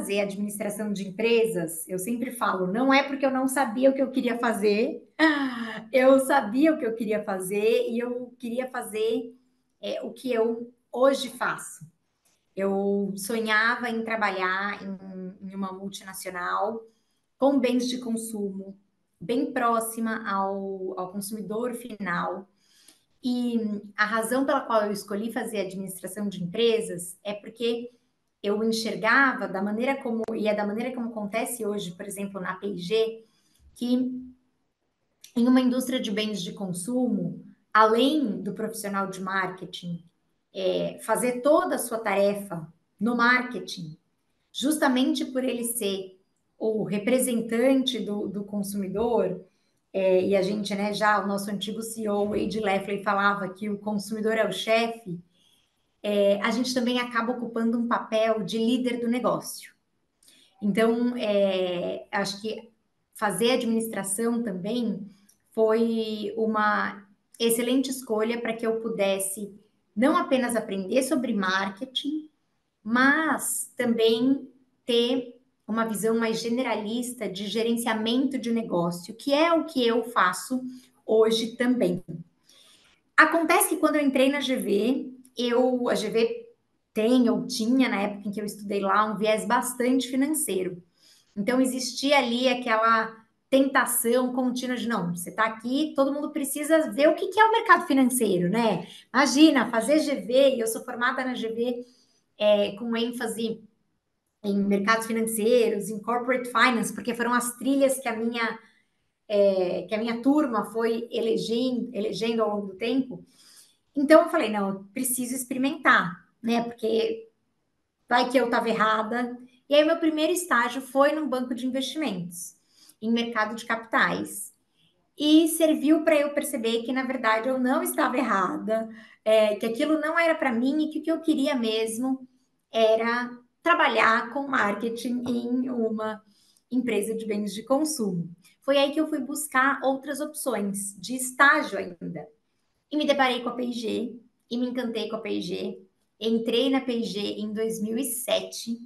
fazer administração de empresas, eu sempre falo, não é porque eu não sabia o que eu queria fazer, eu sabia o que eu queria fazer e eu queria fazer o que eu hoje faço. Eu sonhava em trabalhar em uma multinacional com bens de consumo, bem próxima ao consumidor final. E a razão pela qual eu escolhi fazer administração de empresas é porque eu enxergava da maneira como, e é da maneira como acontece hoje, por exemplo, na P&G, que em uma indústria de bens de consumo, além do profissional de marketing fazer toda a sua tarefa no marketing, justamente por ele ser o representante do consumidor, e a gente, né, já o nosso antigo CEO, Wade Leffley, falava que o consumidor é o chefe, a gente também acaba ocupando um papel de líder do negócio. Então, acho que fazer administração também foi uma excelente escolha para que eu pudesse não apenas aprender sobre marketing, mas também ter uma visão mais generalista de gerenciamento de negócio, que é o que eu faço hoje também. Acontece que quando eu entrei na GV, a GV tem ou tinha, na época em que eu estudei lá, um viés bastante financeiro. Então, existia ali aquela tentação contínua de, não, você está aqui, todo mundo precisa ver o que é o mercado financeiro, né? Imagina, fazer GV, e eu sou formada na GV com ênfase em mercados financeiros, em corporate finance, porque foram as trilhas que a minha turma foi elegendo ao longo do tempo. Então, eu falei, não, eu preciso experimentar, né? Porque vai que eu estava errada. E aí, meu primeiro estágio foi num banco de investimentos, em mercado de capitais. E serviu para eu perceber que, na verdade, eu não estava errada, que aquilo não era para mim e que o que eu queria mesmo era trabalhar com marketing em uma empresa de bens de consumo. Foi aí que eu fui buscar outras opções de estágio ainda. E me deparei com a P&G e me encantei com a P&G. Entrei na P&G em 2007,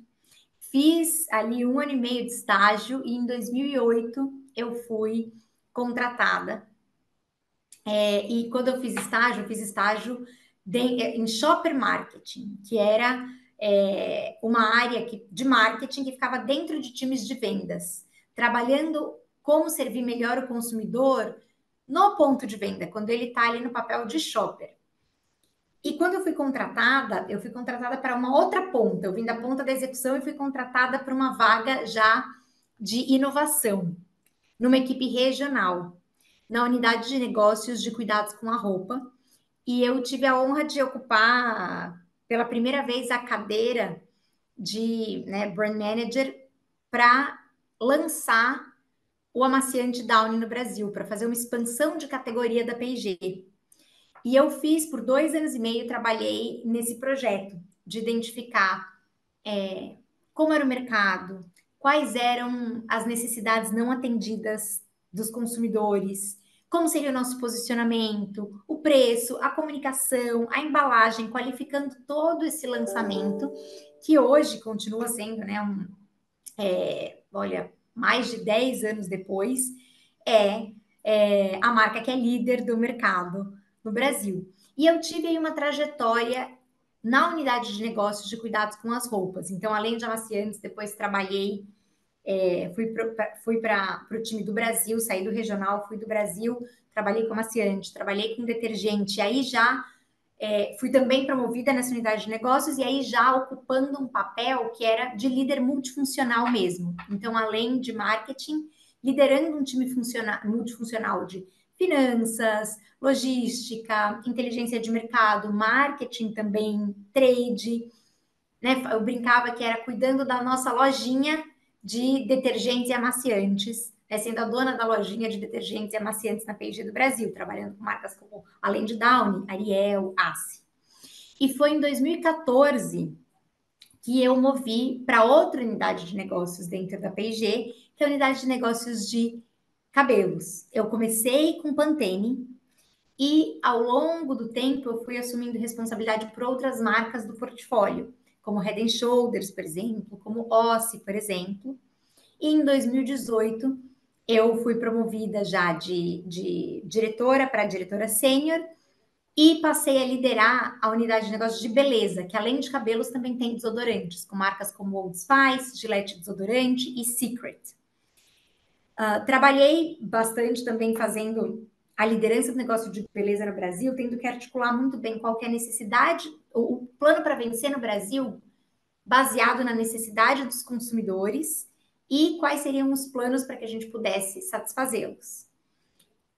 fiz ali 1 ano e meio de estágio e em 2008 eu fui contratada. E quando eu fiz estágio em shopper marketing, que era uma área de marketing que ficava dentro de times de vendas, trabalhando como servir melhor o consumidor no ponto de venda, quando ele está ali no papel de shopper. E quando eu fui contratada para uma outra ponta. Eu vim da ponta da execução e fui contratada para uma vaga já de inovação, numa equipe regional, na unidade de negócios de cuidados com a roupa. E eu tive a honra de ocupar pela primeira vez a cadeira de brand manager para lançar o amaciante Downy no Brasil, para fazer uma expansão de categoria da P&G. E eu fiz por 2 anos e meio, trabalhei nesse projeto de identificar como era o mercado, quais eram as necessidades não atendidas dos consumidores, como seria o nosso posicionamento, o preço, a comunicação, a embalagem, qualificando todo esse lançamento, que hoje continua sendo, né, olha, mais de 10 anos depois, a marca que é líder do mercado no Brasil. E eu tive aí uma trajetória na unidade de negócios de cuidados com as roupas. Então, além de amaciantes, depois trabalhei, fui para o time do Brasil, saí do regional, fui do Brasil, trabalhei com amaciante, trabalhei com detergente, e aí já fui também promovida nessa unidade de negócios, e aí já ocupando um papel que era de líder multifuncional mesmo. Então, além de marketing, liderando um time multifuncional de finanças, logística, inteligência de mercado, marketing também, trade, né? Eu brincava que era cuidando da nossa lojinha de detergentes e amaciantes, né? Sendo a dona da lojinha de detergentes e amaciantes na P&G do Brasil, trabalhando com marcas como, além de Downy, Ariel, Ace. E foi em 2014 que eu movi para outra unidade de negócios dentro da P&G, que é a unidade de negócios de cabelos. Eu comecei com Pantene e ao longo do tempo eu fui assumindo responsabilidade por outras marcas do portfólio. como Head and Shoulders, por exemplo, como Ossi, por exemplo. E em 2018, eu fui promovida já de diretora para diretora sênior e passei a liderar a unidade de negócios de beleza, que além de cabelos também tem desodorantes, com marcas como Old Spice, Gillette Desodorante e Secret. Trabalhei bastante também fazendo a liderança do negócio de beleza no Brasil, tendo que articular muito bem qual que é a necessidade, o plano para vencer no Brasil, baseado na necessidade dos consumidores e quais seriam os planos para que a gente pudesse satisfazê-los.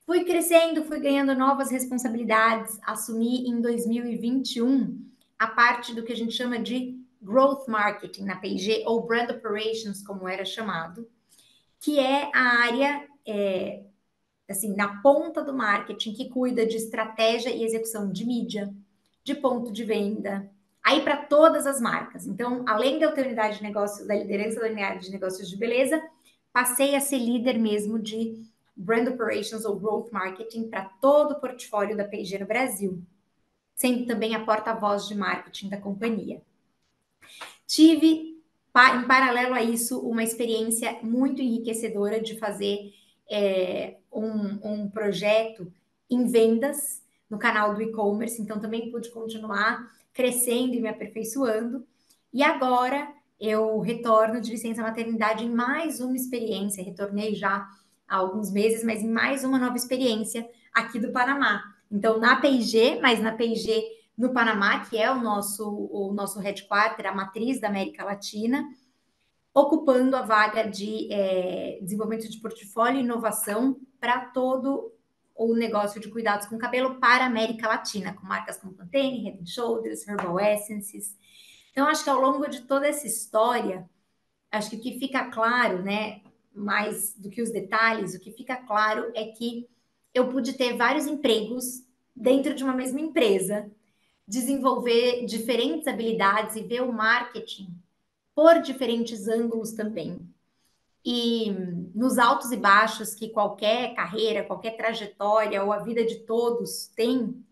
Fui crescendo, fui ganhando novas responsabilidades, assumi em 2021 a parte do que a gente chama de Growth Marketing na P&G, ou Brand Operations, como era chamado, que é a área, assim, na ponta do marketing, que cuida de estratégia e execução de mídia, de ponto de venda, aí para todas as marcas. Então, além da unidade de negócios, da liderança da unidade de negócios de beleza, passei a ser líder mesmo de Brand Operations ou Growth Marketing para todo o portfólio da P&G no Brasil, sendo também a porta-voz de marketing da companhia. Tive, em paralelo a isso, uma experiência muito enriquecedora de fazer um projeto em vendas no canal do e-commerce, então também pude continuar crescendo e me aperfeiçoando. E agora eu retorno de licença maternidade em mais uma experiência, retornei já há alguns meses, mas em mais uma nova experiência aqui do Panamá. Então, na P&G, mas na P&G no Panamá, que é o nosso headquarter, a matriz da América Latina, ocupando a vaga de desenvolvimento de portfólio e inovação para todo o negócio de cuidados com cabelo para a América Latina, com marcas como Pantene, Head Shoulders, Herbal Essences. Então, acho que ao longo de toda essa história, acho que o que fica claro, né, mais do que os detalhes, o que fica claro é que eu pude ter vários empregos dentro de uma mesma empresa, desenvolver diferentes habilidades e ver o marketing por diferentes ângulos também. E nos altos e baixos que qualquer carreira, qualquer trajetória ou a vida de todos tem,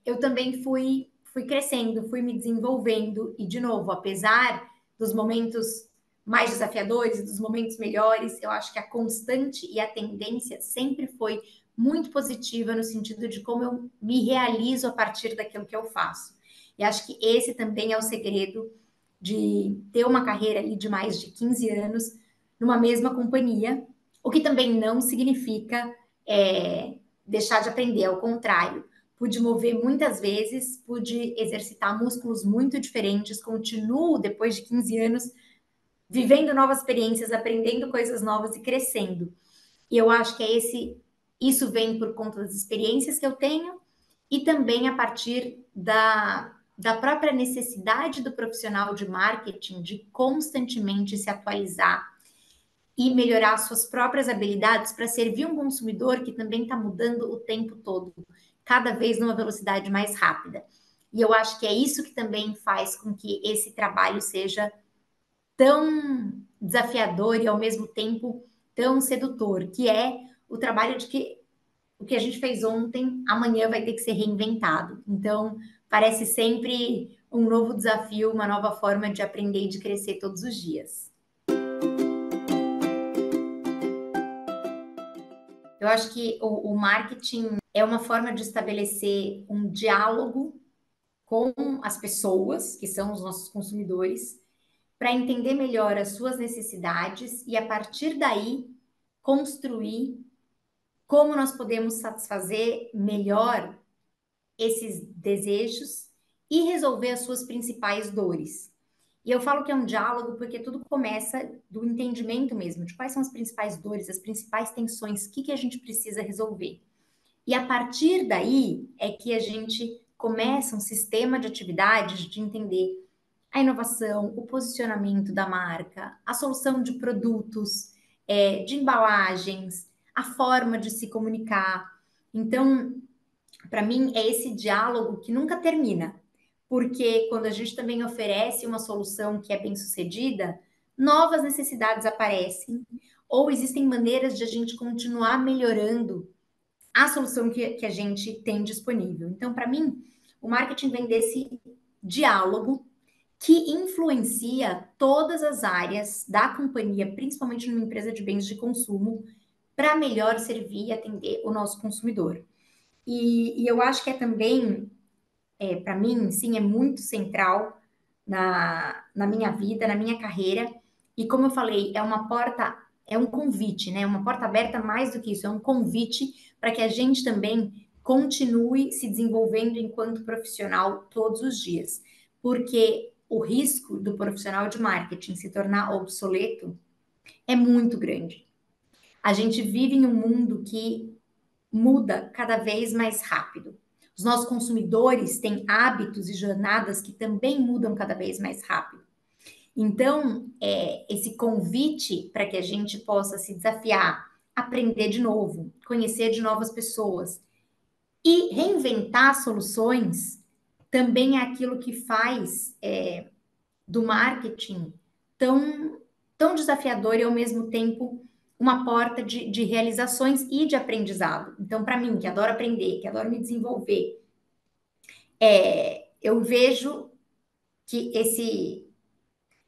eu também fui crescendo, fui me desenvolvendo e, de novo, apesar dos momentos mais desafiadores e dos momentos melhores, eu acho que a constante e a tendência sempre foi muito positiva no sentido de como eu me realizo a partir daquilo que eu faço. E acho que esse também é o segredo de ter uma carreira ali de mais de 15 anos numa mesma companhia, o que também não significa deixar de aprender, ao contrário. Pude mover muitas vezes, pude exercitar músculos muito diferentes, continuo, depois de 15 anos, vivendo novas experiências, aprendendo coisas novas e crescendo. E eu acho que isso vem por conta das experiências que eu tenho e também a partir da própria necessidade do profissional de marketing de constantemente se atualizar e melhorar suas próprias habilidades para servir um consumidor que também está mudando o tempo todo, cada vez numa velocidade mais rápida. E eu acho que é isso que também faz com que esse trabalho seja tão desafiador e ao mesmo tempo tão sedutor, que é o trabalho de que o que a gente fez ontem, amanhã vai ter que ser reinventado. Então, parece sempre um novo desafio, uma nova forma de aprender e de crescer todos os dias. Eu acho que o marketing é uma forma de estabelecer um diálogo com as pessoas, que são os nossos consumidores, para entender melhor as suas necessidades e, a partir daí, construir como nós podemos satisfazer melhor esses desejos e resolver as suas principais dores. E eu falo que é um diálogo porque tudo começa do entendimento mesmo, de quais são as principais dores, as principais tensões, o que a gente precisa resolver. E a partir daí é que a gente começa um sistema de atividades de entender a inovação, o posicionamento da marca, a solução de produtos, de embalagens, a forma de se comunicar. Então, para mim, é esse diálogo que nunca termina, porque quando a gente também oferece uma solução que é bem sucedida, novas necessidades aparecem, ou existem maneiras de a gente continuar melhorando a solução que a gente tem disponível. Então, para mim, o marketing vem desse diálogo que influencia todas as áreas da companhia, principalmente numa empresa de bens de consumo, para melhor servir e atender o nosso consumidor. E eu acho que é também, para mim, sim, é muito central na minha vida, na minha carreira. E como eu falei, é uma porta, é um convite, né? Uma porta aberta mais do que isso, é um convite para que a gente também continue se desenvolvendo enquanto profissional todos os dias. Porque o risco do profissional de marketing se tornar obsoleto é muito grande. A gente vive em um mundo que muda cada vez mais rápido. Os nossos consumidores têm hábitos e jornadas que também mudam cada vez mais rápido. Então, esse convite para que a gente possa se desafiar, aprender de novo, conhecer de novas pessoas e reinventar soluções, também é aquilo que faz do marketing tão, tão desafiador e ao mesmo tempo uma porta de realizações e de aprendizado. Então, para mim, que adoro aprender, que adoro me desenvolver, eu vejo que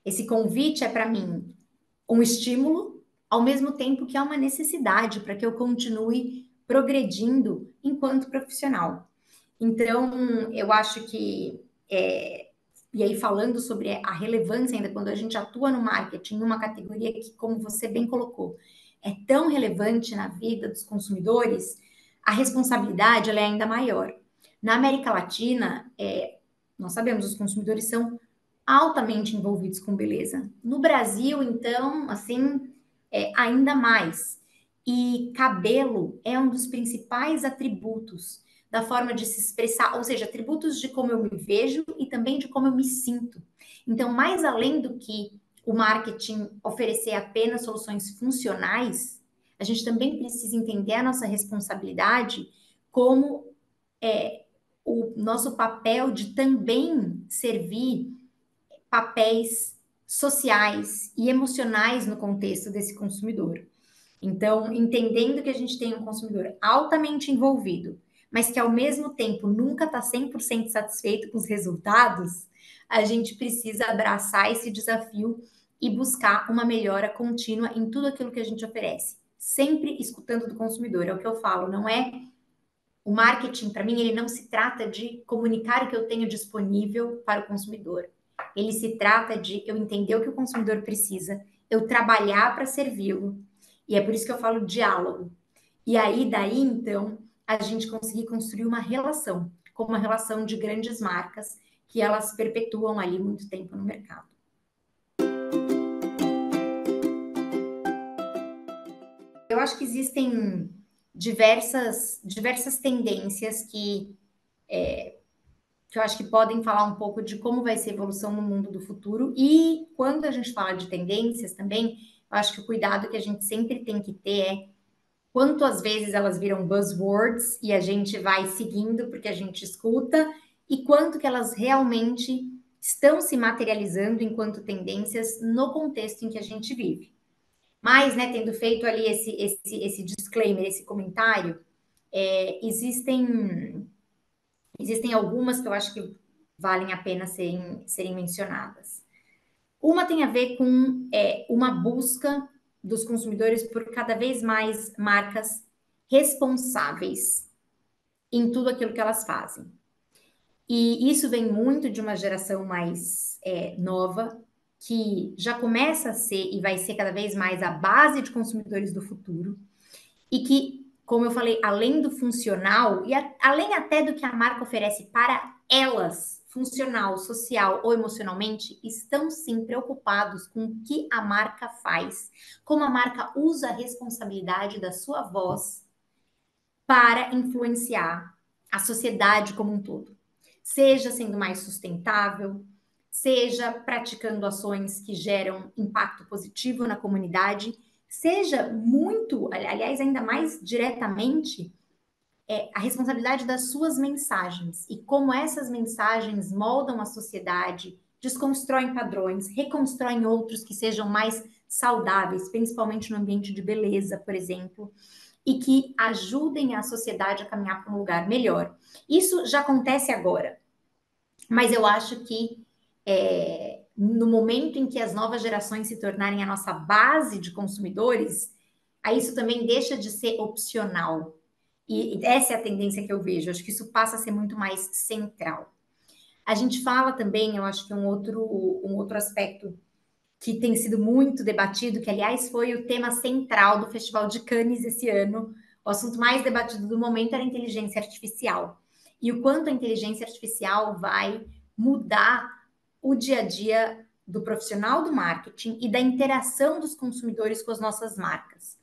esse convite é para mim um estímulo, ao mesmo tempo que é uma necessidade para que eu continue progredindo enquanto profissional. Então, eu acho que, e aí falando sobre a relevância ainda, quando a gente atua no marketing, uma categoria que, como você bem colocou, é tão relevante na vida dos consumidores, a responsabilidade ela é ainda maior. Na América Latina, nós sabemos, os consumidores são altamente envolvidos com beleza. No Brasil, então, assim, ainda mais. E cabelo é um dos principais atributos da forma de se expressar, ou seja, atributos de como eu me vejo e também de como eu me sinto. Então, mais além do que o marketing oferecer apenas soluções funcionais, a gente também precisa entender a nossa responsabilidade como o nosso papel de também servir papéis sociais e emocionais no contexto desse consumidor. Então, entendendo que a gente tem um consumidor altamente envolvido, mas que ao mesmo tempo nunca está 100% satisfeito com os resultados, a gente precisa abraçar esse desafio e buscar uma melhora contínua em tudo aquilo que a gente oferece. Sempre escutando do consumidor, é o que eu falo, não é o marketing, para mim, ele não se trata de comunicar o que eu tenho disponível para o consumidor. Ele se trata de eu entender o que o consumidor precisa, eu trabalhar para servi-lo. E é por isso que eu falo diálogo. E aí, daí, então, a gente conseguir construir uma relação, como uma relação de grandes marcas, que elas perpetuam ali muito tempo no mercado. Eu acho que existem diversas tendências que eu acho que podem falar um pouco de como vai ser a evolução no mundo do futuro. E quando a gente fala de tendências também, eu acho que o cuidado que a gente sempre tem que ter é quanto às vezes elas viram buzzwords e a gente vai seguindo porque a gente escuta, e quanto que elas realmente estão se materializando enquanto tendências no contexto em que a gente vive. Mas, né, tendo feito ali esse disclaimer, esse comentário, existem algumas que eu acho que valem a pena serem mencionadas. Uma tem a ver com uma busca dos consumidores por cada vez mais marcas responsáveis em tudo aquilo que elas fazem. E isso vem muito de uma geração mais nova, que já começa a ser e vai ser cada vez mais a base de consumidores do futuro, e que, como eu falei, além do funcional, e além até do que a marca oferece para elas, funcional, social ou emocionalmente, estão sim preocupados com o que a marca faz, como a marca usa a responsabilidade da sua voz para influenciar a sociedade como um todo. Seja sendo mais sustentável, seja praticando ações que geram impacto positivo na comunidade, seja muito, aliás, ainda mais diretamente, a responsabilidade das suas mensagens e como essas mensagens moldam a sociedade, desconstroem padrões, reconstroem outros que sejam mais saudáveis, principalmente no ambiente de beleza, por exemplo, e que ajudem a sociedade a caminhar para um lugar melhor. Isso já acontece agora, mas eu acho que no momento em que as novas gerações se tornarem a nossa base de consumidores, aí isso também deixa de ser opcional. E essa é a tendência que eu vejo. Acho que isso passa a ser muito mais central. A gente fala também, eu acho que um outro aspecto que tem sido muito debatido, que aliás foi o tema central do Festival de Cannes esse ano. O assunto mais debatido do momento era a inteligência artificial. E o quanto a inteligência artificial vai mudar o dia a dia do profissional do marketing e da interação dos consumidores com as nossas marcas.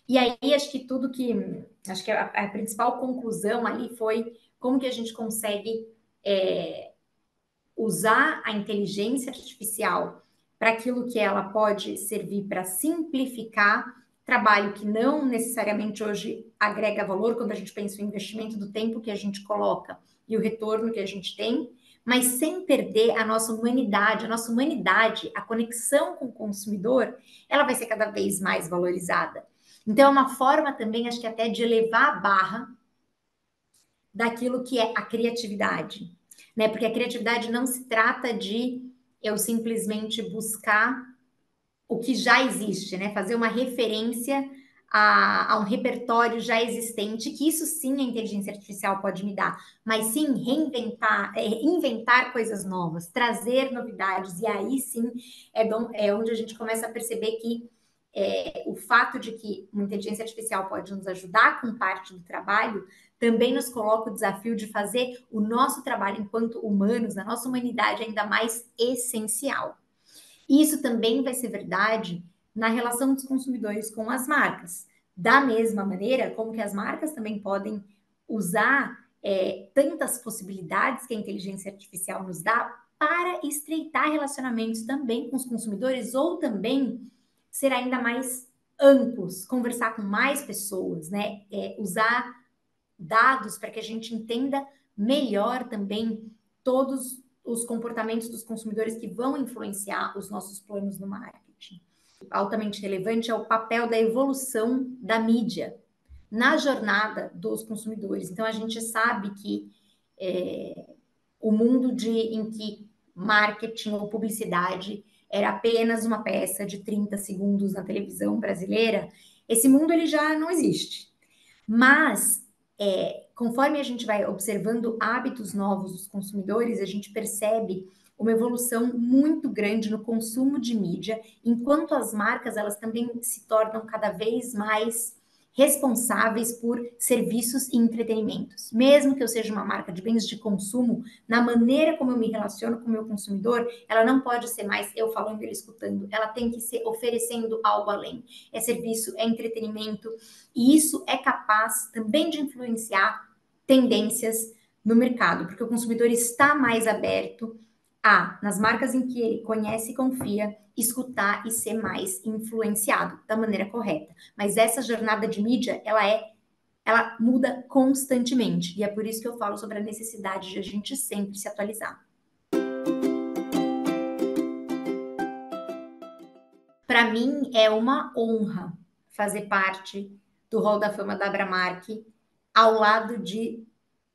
E aí, acho que a principal conclusão ali foi como que a gente consegue usar a inteligência artificial para aquilo que ela pode servir para simplificar trabalho que não necessariamente hoje agrega valor quando a gente pensa o investimento do tempo que a gente coloca e o retorno que a gente tem, mas sem perder a nossa humanidade. A nossa humanidade, a conexão com o consumidor, ela vai ser cada vez mais valorizada. Então, é uma forma também, acho que até de elevar a barra daquilo que é a criatividade, né? Porque a criatividade não se trata de eu simplesmente buscar o que já existe, né? Fazer uma referência a um repertório já existente, que isso sim a inteligência artificial pode me dar, mas sim reinventar, inventar coisas novas, trazer novidades, e aí sim é onde a gente começa a perceber que o fato de que uma inteligência artificial pode nos ajudar com parte do trabalho também nos coloca o desafio de fazer o nosso trabalho enquanto humanos, a nossa humanidade ainda mais essencial. E isso também vai ser verdade na relação dos consumidores com as marcas. Da mesma maneira, como que as marcas também podem usar tantas possibilidades que a inteligência artificial nos dá para estreitar relacionamentos também com os consumidores ou também ser ainda mais amplos, conversar com mais pessoas, né? Usar dados para que a gente entenda melhor também todos os comportamentos dos consumidores que vão influenciar os nossos planos no marketing. Altamente relevante é o papel da evolução da mídia na jornada dos consumidores. Então, a gente sabe que o mundo em que marketing ou publicidade era apenas uma peça de 30 segundos na televisão brasileira, esse mundo ele já não existe. Mas, conforme a gente vai observando hábitos novos dos consumidores, a gente percebe uma evolução muito grande no consumo de mídia, enquanto as marcas elas também se tornam cada vez mais responsáveis por serviços e entretenimentos. Mesmo que eu seja uma marca de bens de consumo, na maneira como eu me relaciono com o meu consumidor, ela não pode ser mais eu falando e ele escutando, ela tem que ser oferecendo algo além. É serviço, é entretenimento, e isso é capaz também de influenciar tendências no mercado, porque o consumidor está mais aberto nas marcas em que ele conhece e confia, escutar e ser mais influenciado da maneira correta. Mas essa jornada de mídia, ela muda constantemente, e é por isso que eu falo sobre a necessidade de a gente sempre se atualizar. Para mim é uma honra fazer parte do Hall da Fama da Abramark ao lado de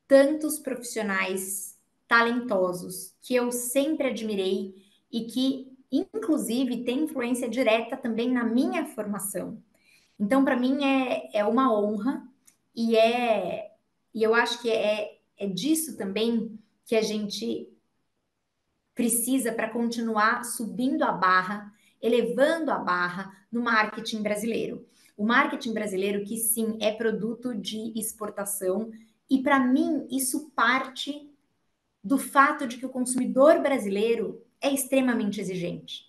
tantos profissionais talentosos que eu sempre admirei e que, inclusive, têm influência direta também na minha formação. Então, para mim, é uma honra e, e eu acho que é disso também que a gente precisa para continuar subindo a barra, elevando a barra no marketing brasileiro. O marketing brasileiro, que sim, é produto de exportação, e para mim isso parte do fato de que o consumidor brasileiro é extremamente exigente,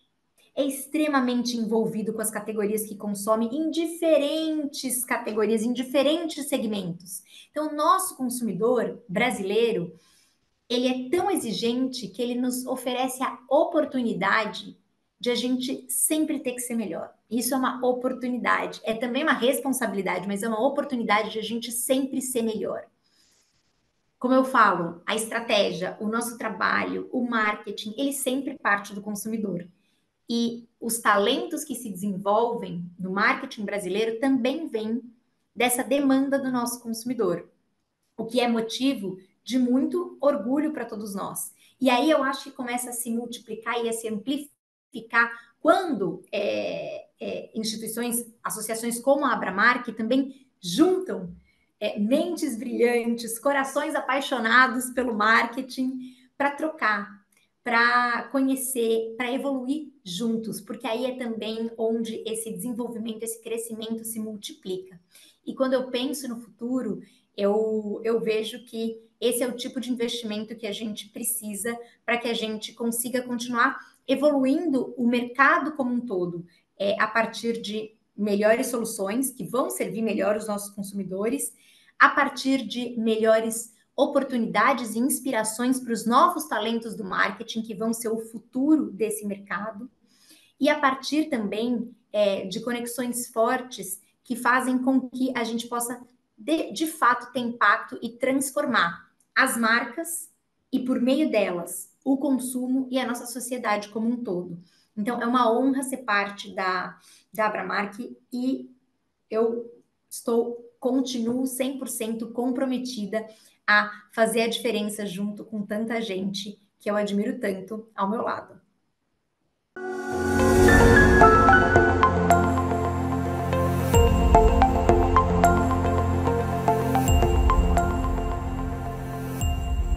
é extremamente envolvido com as categorias que consome em diferentes categorias, em diferentes segmentos. Então, o nosso consumidor brasileiro, ele é tão exigente que ele nos oferece a oportunidade de a gente sempre ter que ser melhor. Isso é uma oportunidade, é também uma responsabilidade, mas é uma oportunidade de a gente sempre ser melhor. Como eu falo, a estratégia, o nosso trabalho, o marketing, ele sempre parte do consumidor. E os talentos que se desenvolvem no marketing brasileiro também vêm dessa demanda do nosso consumidor, o que é motivo de muito orgulho para todos nós. E aí eu acho que começa a se multiplicar e a se amplificar quando instituições, associações como a Abramark também juntam mentes brilhantes, corações apaixonados pelo marketing para trocar, para conhecer, para evoluir juntos, porque aí é também onde esse desenvolvimento, esse crescimento se multiplica. E quando eu penso no futuro, eu vejo que esse é o tipo de investimento que a gente precisa para que a gente consiga continuar evoluindo o mercado como um todo, a partir de melhores soluções que vão servir melhor os nossos consumidores, a partir de melhores oportunidades e inspirações para os novos talentos do marketing que vão ser o futuro desse mercado, e a partir também de conexões fortes que fazem com que a gente possa de fato ter impacto e transformar as marcas e por meio delas o consumo e a nossa sociedade como um todo. Então é uma honra ser parte da Abramark e eu continuo 100% comprometida a fazer a diferença junto com tanta gente que eu admiro tanto ao meu lado.